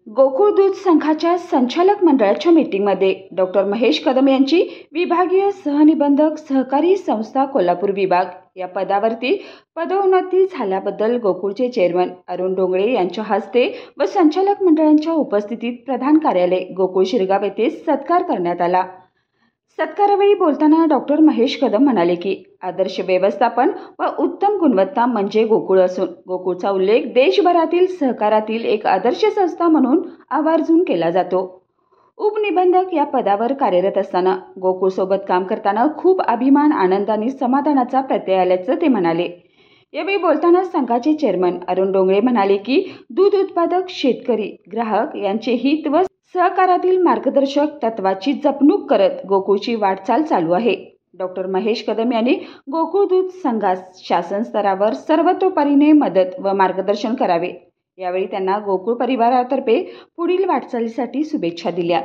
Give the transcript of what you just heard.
गोकुळ दूध संघाच्या संचालक मंडळाच्या मीटिंगमध्ये डॉक्टर महेश कदम यांची विभागीय सहनिबंधक सहकारी संस्था कोल्हापूर विभाग या पदावरती पदोन्नती झाल्याबद्दल गोकुळचे चेअरमन अरुण डोंगळे यांच्या हस्ते व संचालक मंडळांच्या उपस्थितीत प्रधान कार्यालय गोकुळ शिरगाव येथे सत्कार करण्यात आला। सत्कारावेळी बोलताना डॉक्टर महेश कदम म्हणाले की आदर्श व्यवस्थापन व उत्तम गुणवत्ता म्हणजे गोकुळ असून गोकुळचा उल्लेख देशभरातील सहकारातील एक आदर्श संस्था म्हणून आवर्जून केला जातो। उपनिबंधक या पदावर कार्यरत असताना गोकुळसोबत काम करताना खूप अभिमान, आनंद आणि समाधानाचा प्रत्यय आल्याचं ते म्हणाले। यावेळी बोलताना संघाचे चेअरमन अरुण डोंगळे म्हणाले की दूध उत्पादक, शेतकरी, ग्राहक यांचे हित व सहकारातील मार्गदर्शक तत्वाची जपणूक करत गोकुळची वाटचाल चालू आहे। डॉक्टर महेश कदम यांनी गोकुळ दूध संघास शासन स्तरावर सर्वतोपरीने मदत व मार्गदर्शन करावे। यावेळी त्यांना गोकुळ परिवारातर्फे पुढील वाटचालीसाठी शुभेच्छा दिल्या।